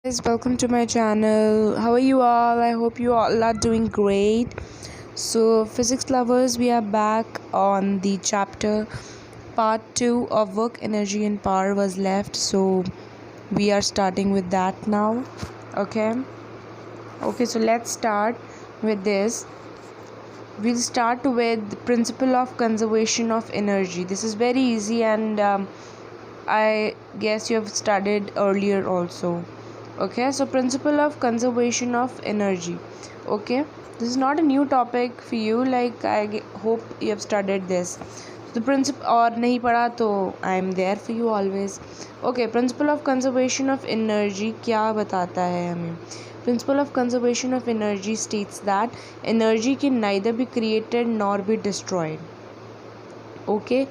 Guys, welcome to my channel. How are you all? I hope you all are doing great. So, physics lovers, we are back on the chapter part 2 of work, energy, and power was left. So, we are starting with that now. Okay. So let's start with this. We'll start with the principle of conservation of energy. This is very easy, and I guess you have studied earlier also. Okay, so principle of conservation of energy. Okay, this is not a new topic for you, like I hope you have studied this. The principle और नहीं पढ़ा तो I am there for you always. Okay, principle of conservation of energy क्या बताता है हमें? Principle of conservation of energy states that energy can neither be created nor be destroyed. Okay,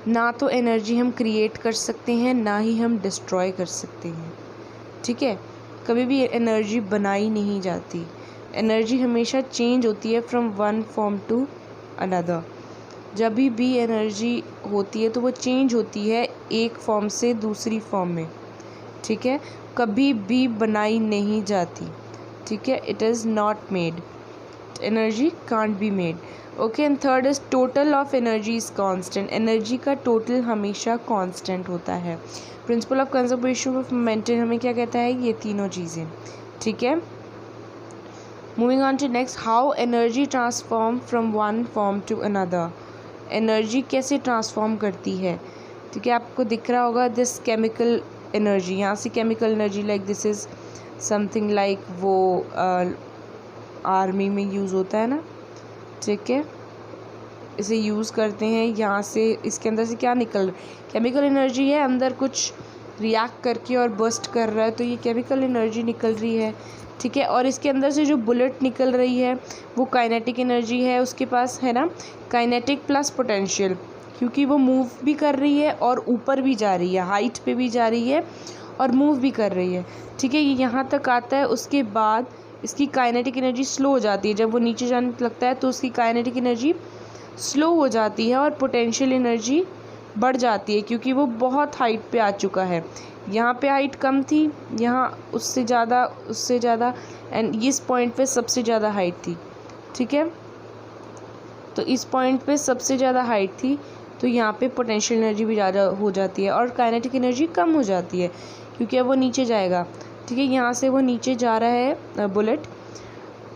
ना तो एनर्जी हम क्रिएट कर सकते हैं, ना ही हम डिस्ट्रॉय कर सकते हैं. ठीक है, कभी भी एनर्जी बनाई नहीं जाती. एनर्जी हमेशा चेंज होती है from one form to another. जब भी एनर्जी होती है तो वो चेंज होती है एक फॉर्म से दूसरी फॉर्म में. ठीक है, कभी भी बनाई नहीं जाती. ठीक है, it is not made. Energy can't be made. Okay, and third is total of energy is constant. Energy का टोटल हमेशा कांस्टेंट होता है. Principle of conservation of momentum हमें क्या कहता है? ये तीनों चीज़ें. ठीक है, moving on to next, how energy transform from one form to another. Energy कैसे ट्रांसफॉर्म करती है? ठीक है, आपको दिख रहा होगा दिस केमिकल एनर्जी. यहाँ से chemical energy like this is something like वो आर्मी में यूज़ होता है ना. ठीक है, इसे यूज़ करते हैं. यहाँ से इसके अंदर से क्या निकल रहा है? केमिकल एनर्जी है. अंदर कुछ रिएक्ट करके और बस्ट कर रहा है, तो ये केमिकल एनर्जी निकल रही है. ठीक है, और इसके अंदर से जो बुलेट निकल रही है वो काइनेटिक एनर्जी है उसके पास, है ना. काइनेटिक प्लस पोटेंशियल, क्योंकि वो मूव भी कर रही है और ऊपर भी जा रही है, हाइट पे भी जा रही है और मूव भी कर रही है. ठीक है, ये यहाँ तक आता है. उसके बाद इसकी काइनेटिक एनर्जी स्लो हो जाती है. जब वो नीचे जाने लगता है तो उसकी काइनेटिक एनर्जी स्लो हो जाती है और पोटेंशियल एनर्जी बढ़ जाती है, क्योंकि वो बहुत हाइट पे आ चुका है. यहाँ पे हाइट कम थी, यहाँ उससे ज़्यादा एंड इस पॉइंट पे सबसे ज़्यादा हाइट थी. ठीक है, तो इस पॉइंट पे सबसे ज़्यादा हाइट थी, तो यहाँ पे पोटेंशियल एनर्जी भी ज़्यादा हो जाती है और काइनेटिक एनर्जी कम हो जाती है, क्योंकि अब वो नीचे जाएगा. ठीक है, यहाँ से वो नीचे जा रहा है बुलेट.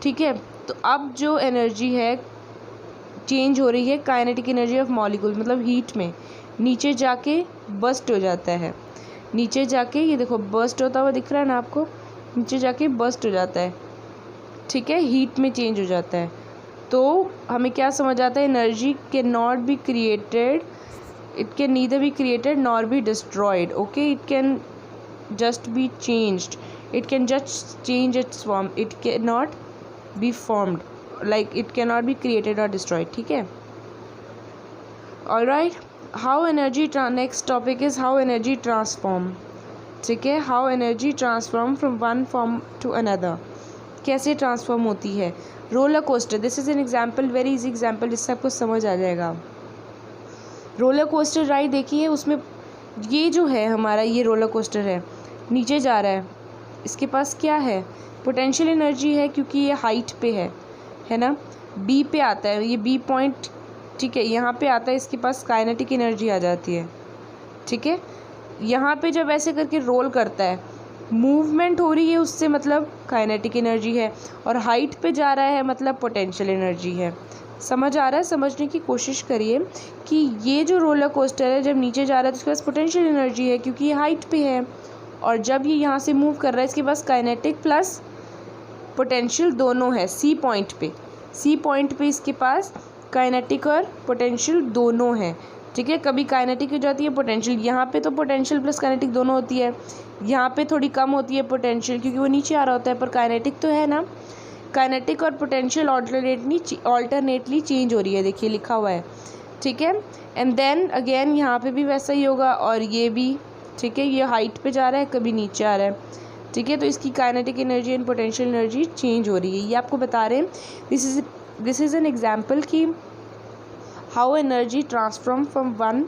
ठीक है, तो अब जो एनर्जी है चेंज हो रही है काइनेटिक एनर्जी ऑफ मॉलिक्यूल, मतलब हीट में नीचे जाके बस्ट हो जाता है. नीचे जाके ये देखो बस्ट होता हुआ दिख रहा है ना आपको, नीचे जाके बस्ट हो जाता है. ठीक है, हीट में चेंज हो जाता है. तो हमें क्या समझ आता है? Energy can not be created, it can neither be created nor be destroyed. Okay, it can just be changed, it can just change it's form, it can not be formed, like it cannot be created or destroyed. ठीक है, all right. how energy next topic is how energy transform. ठीक है, how energy transform from one form to another. कैसे transform होती है? Roller coaster, this is an example, very easy example, जिससे आपको समझ आ जाएगा. रोलर कोस्टर राइड देखिए, उसमें ये जो है हमारा ये रोलर कोस्टर है, नीचे जा रहा है. इसके पास क्या है? पोटेंशियल एनर्जी है, क्योंकि ये हाइट पे है ना. बी पे आता है, ये बी पॉइंट. ठीक है, यहाँ पे आता है, इसके पास काइनेटिक एनर्जी आ जाती है. ठीक है, यहाँ पे जब ऐसे करके रोल करता है, मूवमेंट हो रही है उससे, मतलब काइनेटिक एनर्जी है, और हाइट पे जा रहा है मतलब पोटेंशियल एनर्जी है. समझ आ रहा है? समझने की कोशिश करिए कि ये जो रोलर कोस्टर है जब नीचे जा रहा है तो उसके पास पोटेंशियल एनर्जी है, क्योंकि ये हाइट पे है, और जब ये यहाँ से मूव कर रहा है इसके पास काइनेटिक प्लस पोटेंशियल दोनों है. सी पॉइंट पे इसके पास काइनेटिक और पोटेंशियल दोनों है. ठीक है, कभी काइनेटिक हो जाती है पोटेंशियल, यहाँ पे तो पोटेंशियल प्लस काइनेटिक दोनों होती है. यहाँ पे थोड़ी कम होती है पोटेंशियल, क्योंकि वो नीचे आ रहा होता है, पर काइनेटिक तो है ना. काइनेटिक और पोटेंशियल ऑल्टरनेटली चेंज हो रही है, देखिए लिखा हुआ है. ठीक है, एंड देन अगेन यहाँ पे भी वैसा ही होगा, और ये भी. ठीक है, ये हाइट पे जा रहा है, कभी नीचे आ रहा है. ठीक है, तो इसकी kinetic energy and potential energy change हो रही है. ये आपको बता रहे हैं. दिस इज़ एन एग्जाम्पल कि how energy transform from one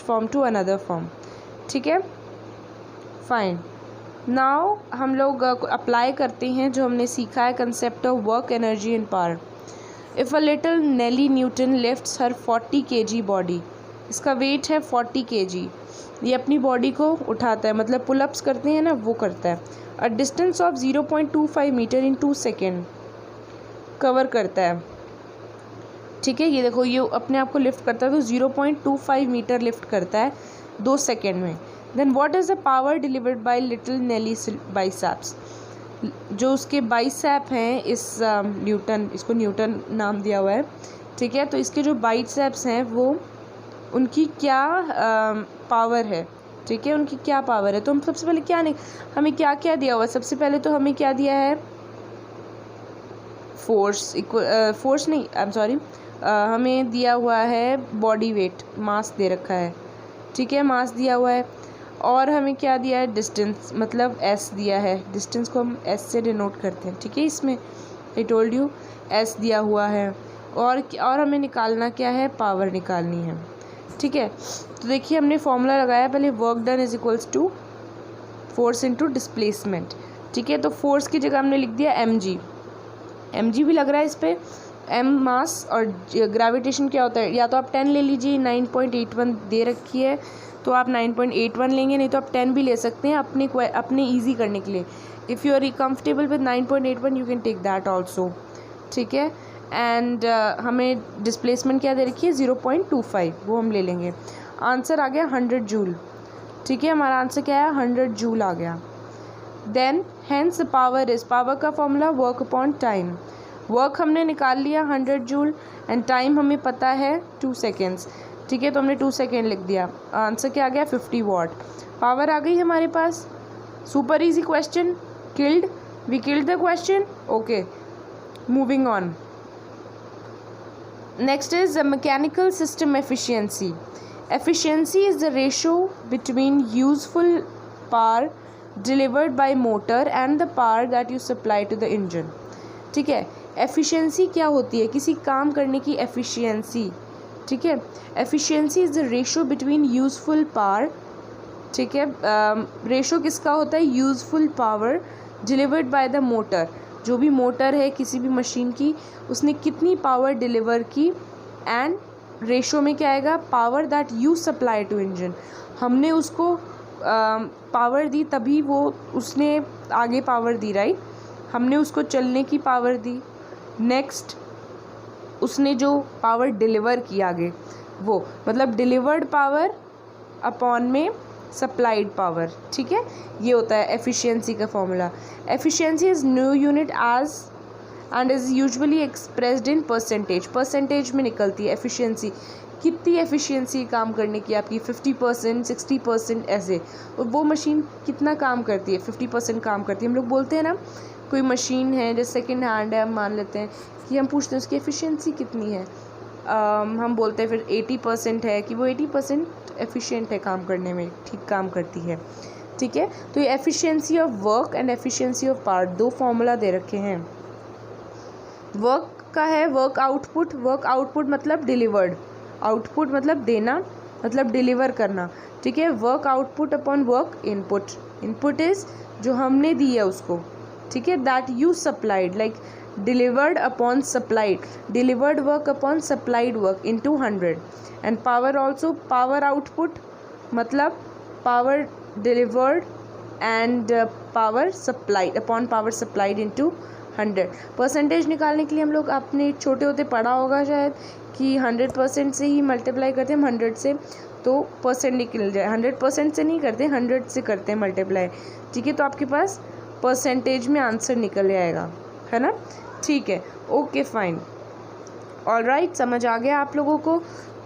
form to another form. ठीक है, फाइन. नाउ हम लोग अप्लाई करते हैं जो हमने सीखा है concept of work, energy and power. If a little Nelly Newton lifts her 40 kg body, इसका वेट है 40 kg, ये अपनी बॉडी को उठाता है, मतलब पुलअप्स करते हैं ना, वो करता है। A distance of 0.25 metre in 2 second cover करता है, ठीक है। ये देखो, ये अपने आप को लिफ्ट करता है, तो 0.25 मीटर लिफ्ट करता है 2 सेकेंड में। Then what is the power delivered by little Nelly biceps, जो उसके बाइसेप हैं इस न्यूटन, इसको न्यूटन नाम दिया हुआ है, ठीक है। तो इसके जो बाइसेप्स हैं वो, उनकी क्या पावर है, ठीक है, उनकी क्या पावर है। तो हम सबसे पहले क्या नहीं, हमें क्या क्या दिया हुआ है, सबसे पहले तो हमें क्या दिया है, फोर्स फोर्स नहीं, आई एम सॉरी, हमें दिया हुआ है बॉडी वेट, मास दे रखा है, ठीक है, मास दिया हुआ है। और हमें क्या दिया है, डिस्टेंस, मतलब एस दिया है, डिस्टेंस को हम एस से डिनोट करते हैं, ठीक है। इसमें आई टोल्ड यू एस दिया हुआ है। और हमें निकालना क्या है, पावर निकालनी है, ठीक है। तो देखिए हमने फॉर्मूला लगाया पहले, work done is equals to force into displacement, ठीक है। तो फोर्स की जगह हमने लिख दिया mg भी लग रहा है इस पर, m मास, और ग्रेविटेशन क्या होता है, या तो आप 10 ले लीजिए, 9.81 दे रखी है तो आप 9.81 लेंगे, नहीं तो आप 10 भी ले सकते हैं अपने ईजी करने के लिए। If you are comfortable with 9.81 you can take that also, ठीक है। एंड हमें डिस्प्लेसमेंट क्या दे रखी है, 0.25, वो हम ले लेंगे। आंसर आ गया 100 जूल, ठीक है, हमारा आंसर क्या है, 100 जूल आ गया। Then hence power is, power का formula work upon time, work हमने निकाल लिया 100 जूल एंड टाइम हमें पता है 2 सेकेंड्स, ठीक है। तो हमने 2 सेकेंड लिख दिया, आंसर क्या आ गया, 50 वाट। पावर आ गई हमारे पास, super easy question, we killed the question, okay, moving on. Next is the mechanical system efficiency. Efficiency is the ratio between useful power delivered by motor and the power that you supply to the engine. ठीक है, efficiency क्या होती है, किसी काम करने की efficiency, ठीक है। efficiency is the ratio between useful power, ठीक है। रेशो किसका होता है, useful power delivered by the motor, जो भी मोटर है किसी भी मशीन की, उसने कितनी पावर डिलीवर की, एंड रेशो में क्या आएगा, power that you supply to engine, हमने उसको पावर दी तभी वो उसने आगे पावर दी, राइट, हमने उसको चलने की पावर दी। नेक्स्ट उसने जो पावर डिलीवर की आगे, वो मतलब डिलीवर्ड पावर अपॉन में सप्लाइड पावर, ठीक है। ये होता है एफिशिएंसी का formula. Efficiency is new unit as and is usually expressed in percentage, percentage में निकलती है एफिशिएंसी, कितनी एफिशिएंसी काम करने की आपकी, 50%, 60% ऐसे, और वो मशीन कितना काम करती है, 50% काम करती है। हम लोग बोलते हैं ना, कोई मशीन है जैसे सेकेंड हैंड है, हम मान लेते हैं कि हम पूछते हैं उसकी एफिशिएंसी कितनी है, हम बोलते हैं फिर 80% है, कि वो 80% एफिशिएंट है काम करने में, ठीक काम करती है, ठीक है। तो ये efficiency of work and efficiency of part, दो फॉर्मूला दे रखे हैं। वर्क का है वर्क आउटपुट मतलब डिलीवर्ड, आउटपुट मतलब देना, मतलब डिलीवर करना, ठीक है। Work output upon work input, input is जो हमने दी है उसको, ठीक है, that you supplied, like delivered upon supplied, delivered work upon supplied work into 100, and power also, power output मतलब power delivered and power supplied upon power supplied into 100। Percentage निकालने के लिए हम लोग आपने छोटे होते पढ़ा होगा शायद कि 100% से ही मल्टीप्लाई करते हैं, 100 से तो परसेंट निकल जाए, 100% से नहीं करते, 100 से करते हैं मल्टीप्लाई, ठीक है। तो आपके पास परसेंटेज में आंसर निकल जाएगा, है ना, ठीक है, ओके फाइन, ऑलराइट, समझ आ गया आप लोगों को।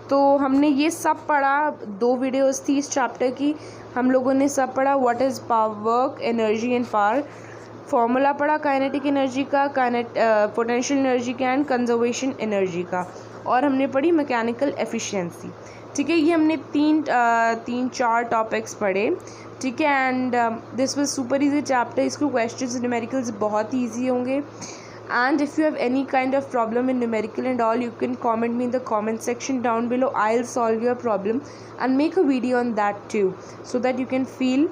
तो हमने ये सब पढ़ा, 2 वीडियोस थी इस चैप्टर की, हम लोगों ने सब पढ़ा, what is power, work, energy and power, formula पढ़ा काइनेटिक एनर्जी का, पोटेंशियल एनर्जी का एंड कंजर्वेशन एनर्जी का, और हमने पढ़ी मैकेनिकल एफिशिएंसी, ठीक है। ये हमने 3-4 टॉपिक्स पढ़े, ठीक है। And this was super easy chapter, इसको क्वेश्चंस न्यूमेरिकल्स बहुत ईजी होंगे। And if you have any kind of problem in numerical and all, you can comment me in the comment section down below. I'll solve your problem and make a video on that too, so that you can feel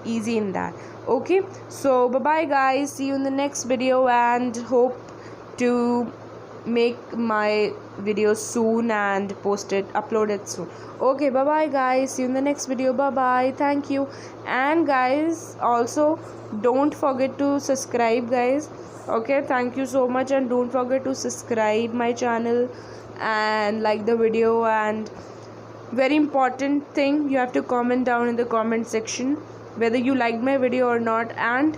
easy in that. Okay, so bye bye guys, see you in the next video, and hope to make my videos soon and upload it soon. Okay, bye bye guys, see you in the next video. Bye bye, thank you. And guys, also don't forget to subscribe guys. Okay, thank you so much, and don't forget to subscribe my channel and like the video. And very important thing, you have to comment down in the comment section whether you liked my video or not, and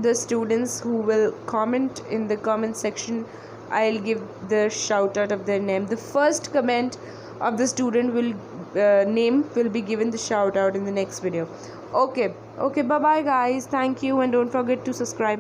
the students who will comment in the comment section, I'll give the shout out of their name. The first comment of the student will name will be given the shout out in the next video. Okay, bye bye guys, thank you, and don't forget to subscribe.